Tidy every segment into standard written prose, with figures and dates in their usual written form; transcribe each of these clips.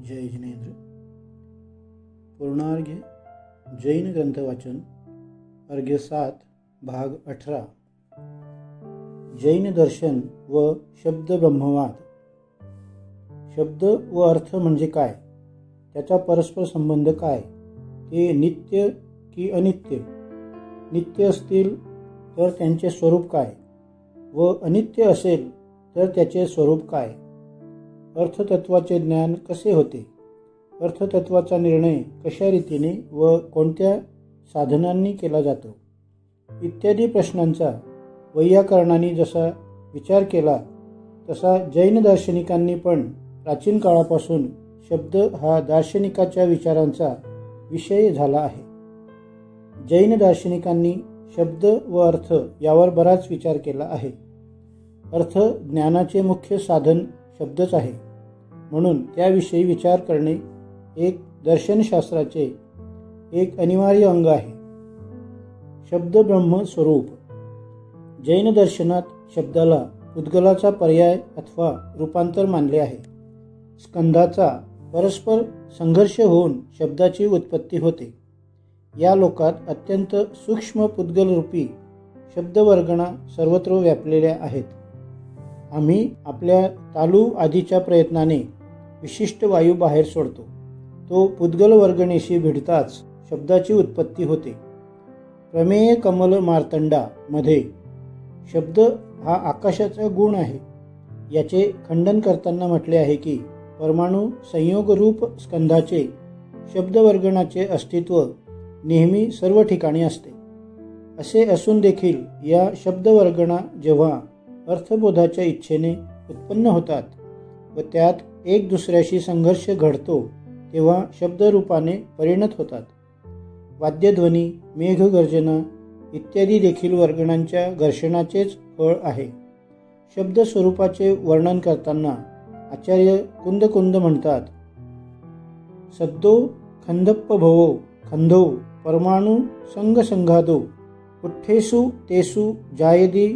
जय जिनेंद्र. पूर्णार्घ्य जैन ग्रंथ वाचन अर्घ्य 7 भाग 18. जैन दर्शन व शब्द ब्रह्मवाद. शब्द व अर्थ म्हणजे काय, त्याचा परस्पर संबंध काय, ते नित्य की अनित्य, नित्य असतील तर त्यांचे स्वरूप काय व अनित्य असेल तर त्याचे स्वरूप काय, अर्थतत्वाचे ज्ञान कसे होते, अर्थतत्वाचा निर्णय कशा रीतीने व कोणत्या साधनांनी केला जातो, इत्यादी प्रश्नांचा वैयाकरणाने जसा विचार केला तसा जैन दार्शनिकांनी पण प्राचीन काळापासून शब्द हा दार्शनिकाच्या विचारांचा विषय झाला आहे. जैन दार्शनिकांनी शब्द व अर्थ यावर बराच विचार केला आहे. अर्थ ज्ञानाचे मुख्य साधन शब्दच आहे, म्हणून त्याविषयी विचार करणे एक दर्शनशास्त्राचे एक अनिवार्य अंग आहे. शब्द ब्रह्म स्वरूप. जैन दर्शनात शब्दाला उद्गलाचा पर्याय अथवा रूपांतर मानले आहे. स्कंधाचा परस्पर संघर्ष होऊन शब्दाची उत्पत्ती होते. या लोकात अत्यंत सूक्ष्म पुद्गल रूपी शब्दवर्गणा सर्वत्र व्यापलेल्या आहेत. आम्ही आपल्या तालू आधीच्या प्रयत्नाने विशिष्ट वायू बाहेर सोडतो. तो पुद्गल वर्गणेशी भिडताच शब्दाची उत्पत्ती होते. प्रमेय कमल मार्तंडा मध्ये शब्द हा आकाशाचा गुण आहे याचे खंडन करताना म्हटले आहे की परमाणु संयोगरूप स्कंधाचे शब्दवर्गणाचे अस्तित्व नेहमी सर्व ठिकाणी असते. असे असून देखील या शब्दवर्गणा जेव्हा अर्थबोधाच्या इच्छेने उत्पन्न होतात व त्यात एक दुसऱ्याशी संघर्ष घडतो तेव्हा शब्दरूपाने परिणत होतात. वाद्यध्वनी, मेघगर्जना इत्यादी देखील वर्गणांच्या घर्षणाचेच फळ आहे. शब्द स्वरूपाचे वर्णन करताना आचार्य कुंद म्हणतात, सद्दो खंदप्प भवो खंदो परमाणु संघादो पुठ्ठेषु तेषु जायदी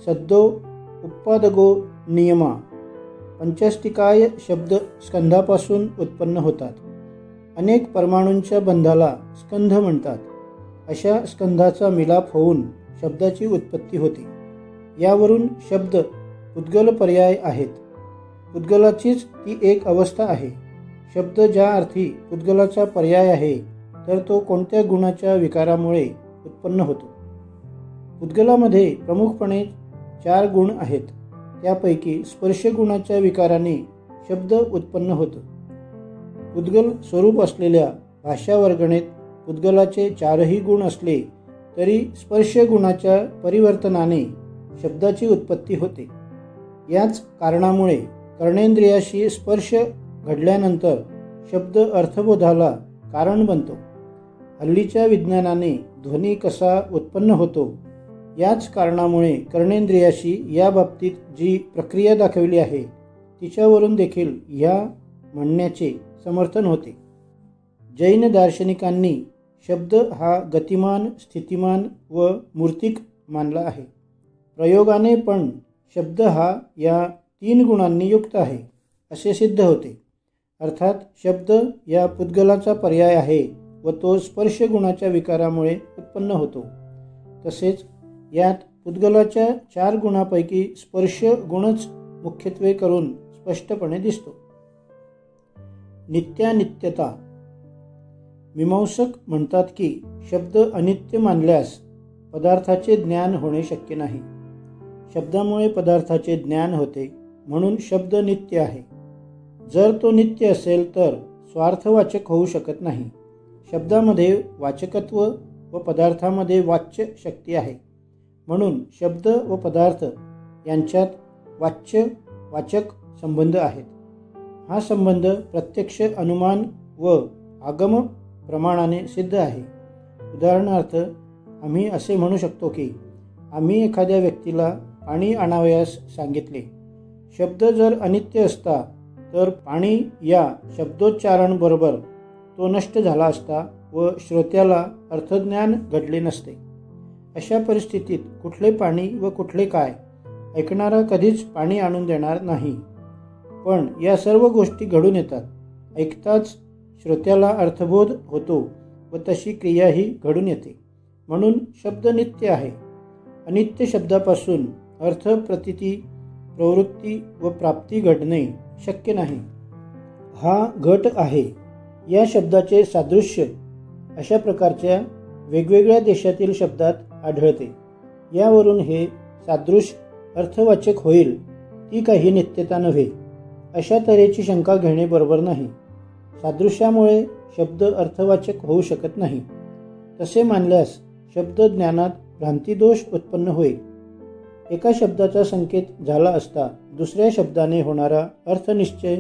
सद्दो उत्पादगो नियमा. पंचस्तिकाय शब्द स्कंधापासून उत्पन्न होतात. अनेक परमाणूंच्या बंधाला स्कंध म्हणतात. अशा स्कंधाचा मिलाप होऊन शब्दाची उत्पत्ती होते. यावरून शब्द पुद्गल पर्याय आहेत. पुद्गलाचीच ती एक अवस्था आहे. शब्द ज्या अर्थी पुद्गलाचा पर्याय आहे तर तो कोणत्या गुणाच्या विकारामुळे उत्पन्न होतो. पुद्गलामध्ये प्रमुखपणे 4 गुण आहेत. त्यापैकी स्पर्श गुणाच्या विकाराने शब्द उत्पन्न होतो. पुद्गल स्वरूप असलेल्या भाषा वर्गणेत पुद्गलाचे 4ही गुण असले तरी स्पर्श गुणाच्या परिवर्तनाने शब्दाची उत्पत्ती होते. याच कारणामुळे कर्णेंद्रियाशी स्पर्श घडल्यानंतर शब्द अर्थबोधाला कारण बनतो. हल्लीच्या विज्ञानाने ध्वनी कसा उत्पन्न होतो याच कारणामुळे कर्णेंद्रियाशी या बाबतीत जी प्रक्रिया दाखवली आहे तिच्यावरून देखील या म्हणण्याचे समर्थन होते. जैन दार्शनिकांनी शब्द हा गतिमान, स्थितिमान व मूर्तिक मानला आहे. प्रयोगाने पण शब्द हा या 3 गुणांनी युक्त आहे असे सिद्ध होते. अर्थात शब्द या पुद्गलाचा पर्याय आहे व तो स्पर्श गुणाच्या विकारामुळे उत्पन्न होतो. तसेच यात पुद्गलाच्या 4 गुणापैकी स्पर्श गुणच मुख्यत्वे करून स्पष्टपणे दिसतो. नित्यानित्यता. मीमांसक म्हणतात की शब्द अनित्य मानल्यास पदार्थाचे ज्ञान होणे शक्य नाही. शब्दामुळे पदार्थाचे ज्ञान होते, म्हणून शब्द नित्य आहे. जर तो नित्य असेल तर स्वार्थवाचक होऊ शकत नाही. शब्दामध्ये वाचकत्व व पदार्थामध्ये वाच्य शक्ती आहे. म्हणून शब्द व पदार्थ यांच्यात वाच्य वाचक संबंध आहेत. हा संबंध प्रत्यक्ष अनुमान व आगम प्रमाणाने सिद्ध आहे. उदाहरणार्थ आम्ही असे म्हणू शकतो की आम्ही एखाद्या व्यक्तीला पाणी आणावयास सांगितले. शब्द जर अनित्य असता तर पाणी या शब्दोच्चारणबरोबर तो नष्ट झाला असता व श्रोत्याला अर्थज्ञान घडले नसते. अशा परिस्थितीत कुठले पाणी व कुठले काय ऐकणारा कधीच पाणी आणून देणार नाही. पण या सर्व गोष्टी घडून येतात. ऐकताच श्रोत्याला अर्थबोध होतो व तशी क्रियाही घडून येते. म्हणून शब्द नित्य आहे. अनित्य शब्दापासून अर्थ, प्रतीती, प्रवृत्ती व प्राप्ती घडणे शक्य नाही. हा घट आहे. या शब्दाचे सादृश्य अशा प्रकारच्या वेगवेगळ्या देशातील शब्दात आढळते. यावरून हे सादृश्य अर्थवाचक होईल ती काही नित्यता नव्हे, अशा तऱ्हेची शंका घेणे बरोबर नाही. सादृश्यामुळे शब्द अर्थवाचक होऊ शकत नाही. तसे मानल्यास शब्द ज्ञानात भ्रांतिदोष उत्पन्न होईल. एका शब्दाचा संकेत झाला असता दुसऱ्या शब्दाने होणारा अर्थनिश्चय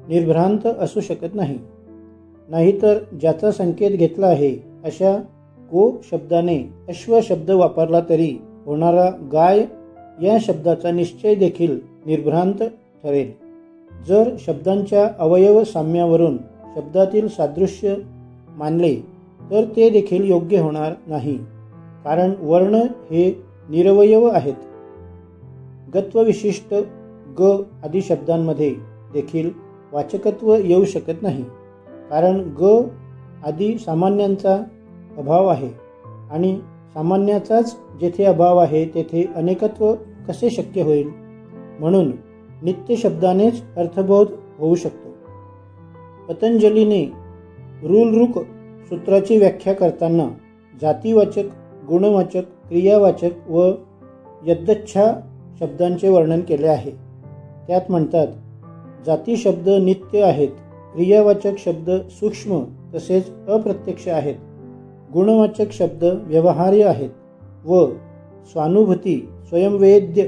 निर्भ्रांत असू शकत नाही. नाहीतर ज्याचा संकेत घेतला आहे अशा गो शब्दाने अश्व शब्द वापरला तरी होणारा गाय या शब्दाचा निश्चय देखील निर्भ्रांत ठरेल. जर शब्दांच्या अवयव साम्यावरून शब्दातील सादृश्य मानले तर ते देखील योग्य होणार नाही, कारण वर्ण हे निरवयव आहेत. गत्वविशिष्ट ग आदी शब्दांमध्ये देखील वाचकत्व येऊ शकत नाही, कारण ग आदी सामान्यांचा अभाव आहे आणि सामान्याचाच जेथे अभाव आहे तेथे अनेकत्व कसे शक्य होईल. म्हणून नित्य शब्दानेच अर्थबोध होऊ शकतो. पतंजलीने रूलरूक सूत्राची व्याख्या करताना जातीवाचक, गुणवाचक, क्रियावाचक व यद्दच्छा शब्दांचे वर्णन केले आहे. त्यात म्हणतात, जाती शब्द नित्य आहेत, क्रियावाचक शब्द सूक्ष्म तसेच अप्रत्यक्ष आहेत, गुणवाचक शब्द व्यवहार्य आहेत व स्वानुभूती, स्वयंवेद्य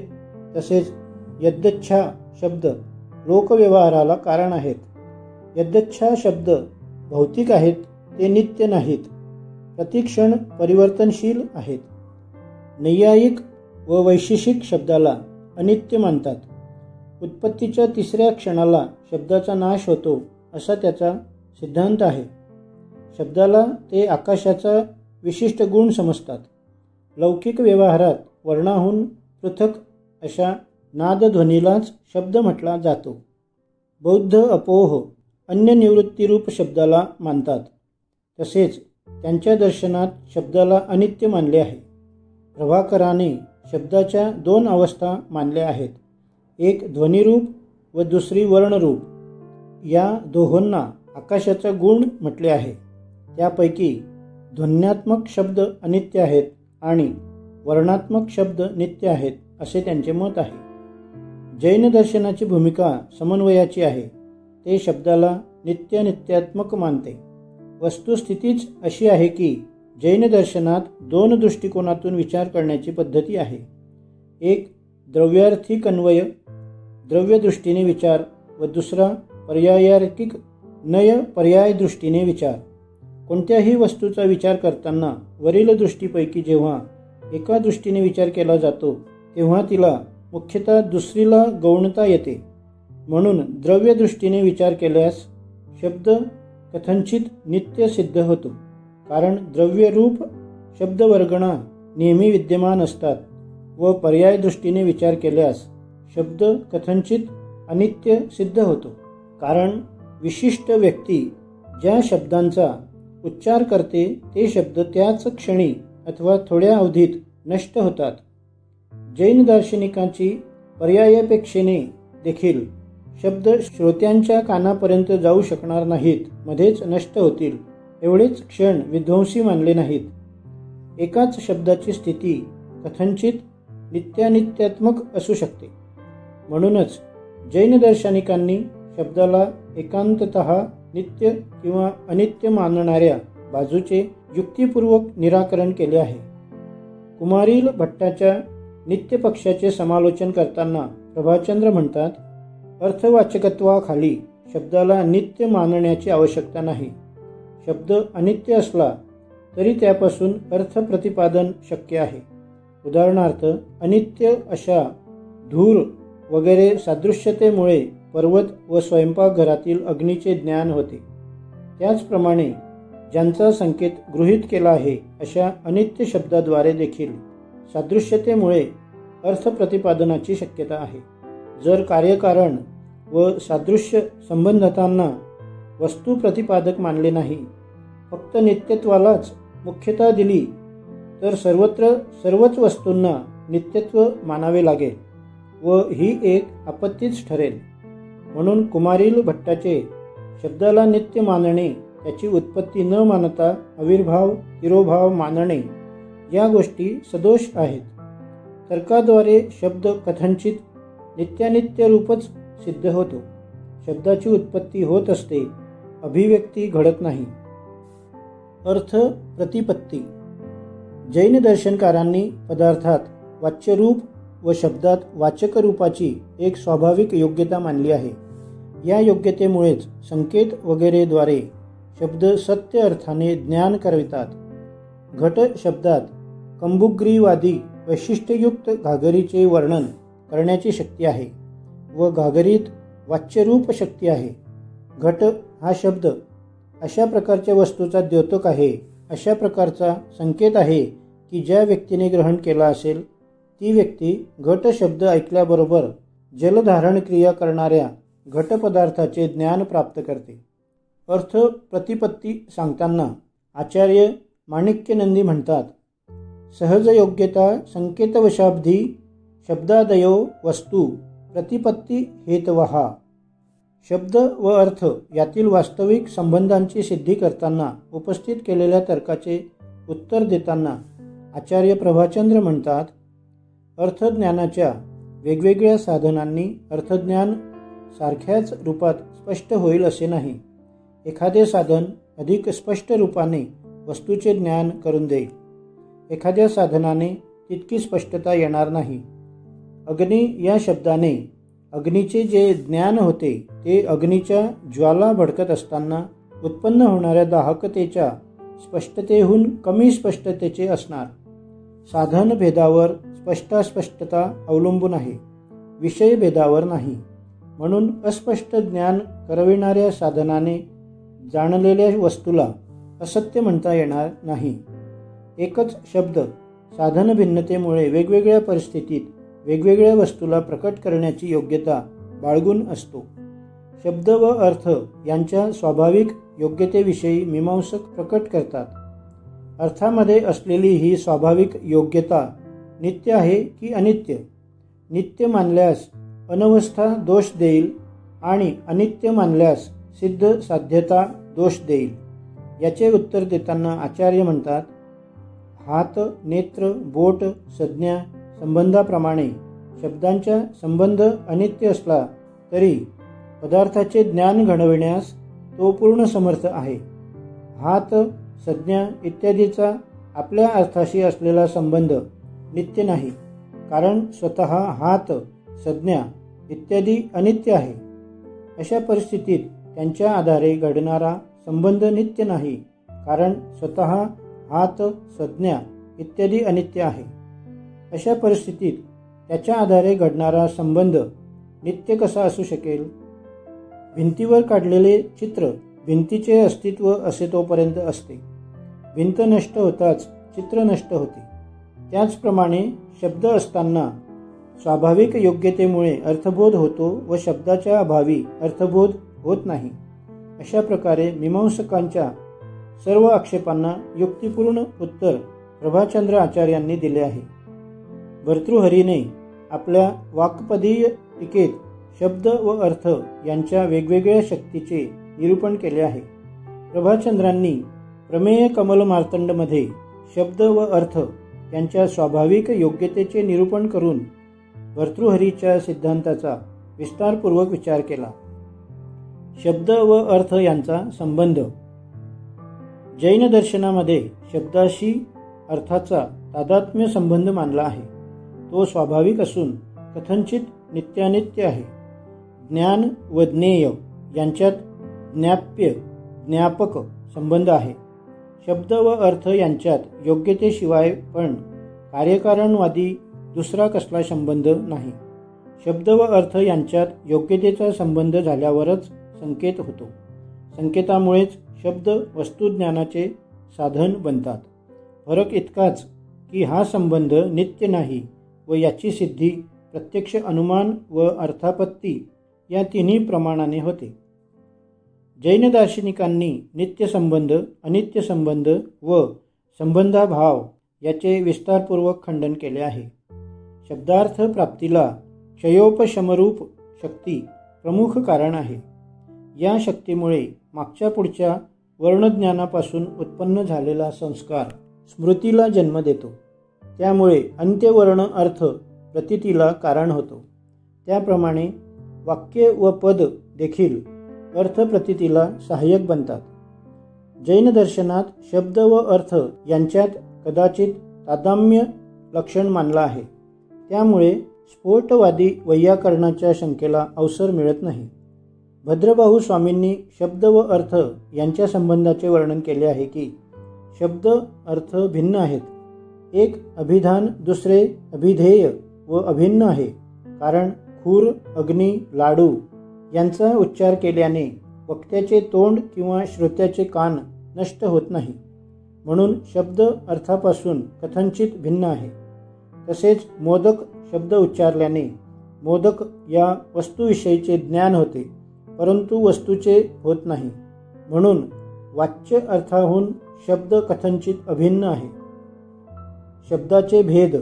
तसेच यद्दच्छा शब्द लोकव्यवहाराला कारण आहेत. यद्दच्छा शब्द भौतिक आहेत, ते नित्य नाहीत, प्रतिक्षण परिवर्तनशील आहेत. नैयायिक व वैशेषिक शब्दाला अनित्य मानतात. उत्पत्तीच्या तिसऱ्या क्षणाला शब्दाचा नाश होतो असा त्याचा सिद्धांत आहे. शब्दाला ते आकाशाचा विशिष्ट गुण समजतात. लौकिक व्यवहारात वर्णाहून पृथक अशा नादध्वनीलाच शब्द म्हटला जातो. बौद्ध अपोह अन्य निवृत्तीरूप शब्दाला मानतात. तसेच त्यांच्या दर्शनात शब्दाला अनित्य मानले आहे. प्रभाकराने शब्दाच्या दोन अवस्था मानल्या आहेत, एक ध्वनिरूप व दुसरी वर्णरूप. या दोहोंना आकाशाचा गुण म्हटले आहे. त्यापैकी ध्वन्यात्मक शब्द अनित्य आहेत आणि वर्णात्मक शब्द नित्य आहेत असे त्यांचे मत आहे. जैन दर्शनाची भूमिका समन्वयाची आहे. ते शब्दाला नित्यात्मक मानते. वस्तुस्थितीच अशी आहे की जैन दर्शनात दोन दृष्टिकोनातून विचार करण्याची पद्धती आहे. एक द्रव्यार्थिक अन्वय, द्रव्य दृष्टीने विचार व दुसरा पर्यायार्थिक नय, पर्याय दृष्टीने विचार. कोणत्याही वस्तूचा विचार करताना वरील दृष्टीपैकी जेव्हा एका दृष्टीने विचार केला जातो तेव्हा तिला मुख्यतः दुसरीला गौणता येते. म्हणून द्रव्य दृष्टीने विचार केल्यास शब्द कथंचित नित्य सिद्ध होतो, कारण द्रव्यरूप शब्दवर्गणा नेहमी विद्यमान असतात. व पर्याय दृष्टीने विचार केल्यास शब्द कथंचित अनित्य सिद्ध होतो, कारण विशिष्ट व्यक्ती ज्या शब्दांचा उच्चार करते ते शब्द त्याच क्षणी अथवा थोड्या अवधीत नष्ट होतात. जैन दार्शनिकांची पर्यायापेक्षेने देखील शब्द श्रोत्यांच्या कानापर्यंत जाऊ शकणार नाहीत, मध्येच नष्ट होतील. एवढेच क्षण विध्वंसी मानले नाहीत. एकाच शब्दाची स्थिती कथंचित नित्यात्मक असू शकते. म्हणूनच जैन दार्शनिकांनी शब्दाला एकांततः नित्य किंवा अनित्य मानणाऱ्या बाजूचे युक्तिपूर्वक निराकरण केले आहे. कुमारील भट्टाच्या नित्य पक्षाचे समालोचन करताना प्रभाचंद्र म्हणतात, अर्थवाचकत्वाखाली शब्दाला नित्य मानण्याची आवश्यकता नाही. शब्द अनित्य असला तरी त्यापासून अर्थ प्रतिपादन शक्य आहे. उदाहरणार्थ, अनित्य अशा धूर वगैरे सादृश्यतेमुळे पर्वत व स्वयंपाकघरातील अग्नीचे ज्ञान होते. त्याचप्रमाणे ज्यांचा संकेत गृहीत केला आहे अशा अनित्य शब्दाद्वारे देखील सादृश्यतेमुळे अर्थ प्रतिपादनाची शक्यता आहे. जर कार्यकारण व सादृश्य संबंधतांना वस्तू प्रतिपादक मानले नाही. फक्त नित्यत्वालाच मुख्यता दिली तर सर्वच वस्तूंना नित्यत्व मानावे लागेल व ही एक आपत्तीच ठरेल. म्हणून कुमारील भट्टाचे शब्दाला नित्य मानणे, त्याची उत्पत्ती न मानता आविर्भाव तिरोभाव मानणे या गोष्टी सदोष आहेत. तर्काद्वारे शब्द कथनचित नित्यानित्य रूपच सिद्ध होतो. शब्दाची उत्पत्ती होत असते, अभिव्यक्ती घडत नाही. अर्थ प्रतिपत्ती. जैन दर्शनकारांनी पदार्थात वाच्यरूप व शब्दात वाचक रूपाची एक स्वाभाविक योग्यता मानली आहे. या योग्यतेमुळेच संकेत वगैरेद्वारे शब्द सत्य अर्थाने ज्ञान करवितात. घट शब्दात कंबुग्रीवादी वैशिष्ट्ययुक्त घागरीचे वर्णन करण्याची शक्ती आहे व घागरीत वाच्यरूप शक्ती आहे. घट हा शब्द अशा प्रकारच्या वस्तूचा द्योतक आहे, अशा प्रकारचा संकेत आहे की ज्या व्यक्तीने ग्रहण केला असेल ती व्यक्ती घट शब्द ऐकल्याबरोबर जलधारण क्रिया करणाऱ्या घटपदार्थाचे ज्ञान प्राप्त करते. अर्थ प्रतिपत्ती सांगताना आचार्य माणिक्यनंदी म्हणतात, सहज योग्यता संकेतवशाब्दी शब्दादयो वस्तू प्रतिपत्ती हेतवहा. शब्द व अर्थ यातील वास्तविक संबंधांची सिद्धी करताना उपस्थित केलेल्या तर्काचे उत्तर देताना आचार्य प्रभाचंद्र म्हणतात, अर्थज्ञानाच्या वेगवेगळ्या साधनांनी अर्थज्ञान सारख्याच रूपात स्पष्ट होईल असे नाही. एखादे साधन अधिक स्पष्ट रूपाने वस्तूचे ज्ञान करून देईल, एखाद्या साधनाने तितकी स्पष्टता येणार नाही. अग्नी या शब्दाने अग्नीचे जे ज्ञान होते ते अग्नीच्या ज्वाला भडकत असताना उत्पन्न होणाऱ्या दाहकतेच्या स्पष्टतेहून कमी स्पष्टतेचे असणार. साधन भेदावर स्पष्टास्पष्टता अवलंबून आहे, विषय भेदावर नाही. म्हणून अस्पष्ट ज्ञान करविणाऱ्या साधनाने जाणलेल्या वस्तूला असत्य म्हणता येणार नाही. एकच शब्द साधन भिन्नतेमुळे वेगवेगळ्या परिस्थितीत वेगवेगळ्या वस्तूला प्रकट करण्याची योग्यता बाळगून असतो. शब्द व अर्थ यांच्या स्वाभाविक योग्यतेविषयी मीमांसक प्रकट करतात. अर्थामध्ये असलेली ही स्वाभाविक योग्यता नित्य आहे की अनित्य? नित्य मानल्यास अनवस्था दोष देईल आणि अनित्य मानल्यास सिद्ध साध्यता दोष देईल. याचे उत्तर देताना आचार्य म्हणतात, हात, नेत्र, बोट, संज्ञा संबंधाप्रमाणे शब्दांचा संबंध अनित्य असला तरी पदार्थाचे ज्ञान घडविण्यास तो पूर्ण समर्थ आहे. हात, संज्ञा इत्यादीचा आपल्या अर्थाशी असलेला संबंध नित्य नाही, कारण स्वतः हात, संज्ञा इत्यादी अनित्य आहे. अशा परिस्थितीत त्यांच्या आधारे घडणारा संबंध नित्य नाही, कारण स्वतः हात, संज्ञा इत्यादी अनित्य आहे. अशा परिस्थितीत त्याच्या आधारे घडणारा संबंध नित्य कसा असू शकेल? भिंतीवर काढलेले चित्र भिंतीचे अस्तित्व असे तोपर्यंत असते. भिंत नष्ट होताच चित्र नष्ट होते. त्याचप्रमाणे शब्द असताना स्वाभाविक योग्यतेमुळे अर्थबोध होतो व शब्दाच्या अभावी अर्थबोध होत नाही. अशा प्रकारे मीमांसकांच्या सर्व आक्षेपांना युक्तिपूर्ण उत्तर प्रभाचंद्र आचार्यांनी दिले आहे. भर्तृहरीने आपल्या वाक्पदीय टीकेत शब्द व अर्थ यांच्या वेगवेगळ्या शक्तीचे निरूपण केले आहे. प्रभाचंद्रांनी प्रमेय कमल मार्तंडमध्ये शब्द व अर्थ यांच्या स्वाभाविक योग्यतेचे निरूपण करून भर्तृहरीच्या सिद्धांताचा विस्तारपूर्वक विचार केला. शब्द व अर्थ यांचा संबंध. जैन दर्शनामध्ये शब्दाशी अर्थाचा तादात्म्य संबंध मानला आहे. तो स्वाभाविक असून कथनचित नित्यानित्य आहे. ज्ञान व ज्ञेय यांच्यात ज्ञाप्य ज्ञापक संबंध आहे. शब्द व अर्थ यांच्यात योग्यतेशिवाय पण कार्यकारणवादी दुसरा कसला संबंध नाही. शब्द व अर्थ यांच्यात योग्यतेचा संबंध झाल्यावरच संकेत होतो. संकेतामुळेच शब्द वस्तुज्ञानाचे साधन बनतात. फरक इतकाच की हा संबंध नित्य नाही व याची सिद्धी प्रत्यक्ष अनुमान व अर्थापत्ती या तिन्ही प्रमाणाने होते. जैन दार्शनिकांनी नित्यसंबंध, अनित्यसंबंध व संबंधाभाव याचे विस्तारपूर्वक खंडन केले आहे. शब्दार्थ प्राप्तीला क्षयोपशमरूप शक्ती प्रमुख कारण आहे. या शक्तीमुळे मागच्या पुढच्या वर्णज्ञानापासून उत्पन्न झालेला संस्कार स्मृतीला जन्म देतो. त्यामुळे अंत्यवर्ण अर्थ प्रतीतीला कारण होतो. त्याप्रमाणे वाक्य व पद देखील अर्थप्रतीतीला सहाय्यक बनतात. जैन दर्शनात शब्द व अर्थ यांच्यात कदाचित तादात्म्य लक्षण मानलं आहे. त्यामुळे स्फोटवादी वैयाकरणाच्या शंकेला अवसर मिळत नाही. भद्रबाहू स्वामींनी शब्द व अर्थ यांच्या संबंधाचे वर्णन केले आहे की शब्द अर्थ भिन्न आहेत. एक अभिधान दुसरे अभिधेय व अभिन्न आहे. कारण खूर, अग्नी, लाडू यांचा उच्चार केल्याने वक्त्याचे तोंड किंवा श्रोत्याचे कान नष्ट होत नाही. म्हणून शब्द अर्थापासून कथंचित भिन्न आहे. तसेच मोदक शब्द उच्चारल्याने मोदक या वस्तूविषयीचे ज्ञान होते, परंतु वस्तूचे होत नाही. म्हणून वाच्य अर्थाहून शब्द कथंचित अभिन्न आहे. शब्दाचे भेद.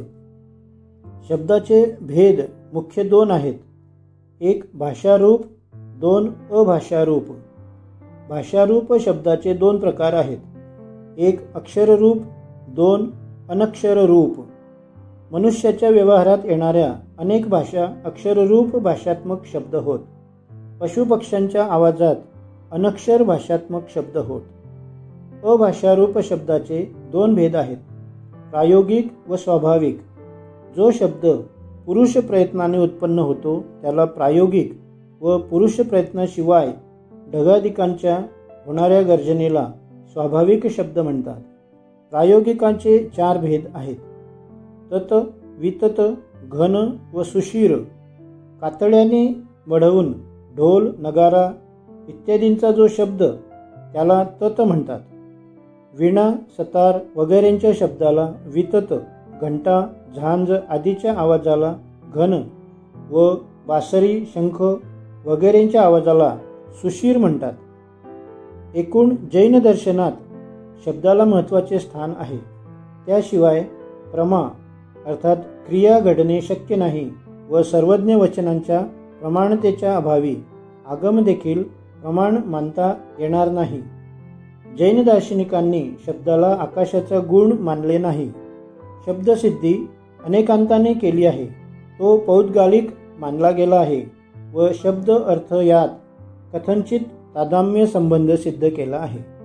शब्दाचे भेद मुख्य दोन आहेत. एक भाषारूप, दोन अभाषारूप. भाषारूप शब्दाचे दोन प्रकार आहेत. एक अक्षररूप, दोन अनक्षररूप. मनुष्याच्या व्यवहारात येणाऱ्या अनेक भाषा अक्षररूप भाषात्मक शब्द होत. पशुपक्ष्यांच्या आवाजात अनक्षर भाषात्मक शब्द होत. अभाषारूप शब्दाचे दोन भेद आहेत. प्रायोगिक व स्वाभाविक. जो शब्द पुरुष प्रयत्नाने उत्पन्न होतो त्याला प्रायोगिक व पुरुष प्रयत्नाशिवाय ढगाधिकांच्या होणाऱ्या गर्जनेला स्वाभाविक शब्द म्हणतात. प्रायोगिकांचे चार भेद आहेत. तत, वितत, घन व सुशीर. कातड्याने मढवून ढोल, नगारा इत्यादींचा जो शब्द त्याला तत म्हणतात. वीणा, सतार वगैरेंच्या शब्दाला वितत, घंटा, झांज आदीच्या आवाजाला घन व बासरी, शंख वगैरेंच्या आवाजाला सुशीर म्हणतात. एकूण जैन दर्शनात शब्दाला महत्त्वाचे स्थान आहे. त्याशिवाय प्रमा अर्थात क्रिया घडणे शक्य नाही व सर्वज्ञ वचनांच्या प्रमाणतेच्या अभावी आगम देखील प्रमाण मानता येणार नाही. जैन दार्शनिकांनी शब्दाला आकाशाचा गुण मानले नाही. शब्दसिद्धी अनेकांताने केली आहे. तो पौद्गलिक मानला गेला आहे व शब्द अर्थ यात कथंचित तादात्म्य संबंध सिद्ध केला आहे.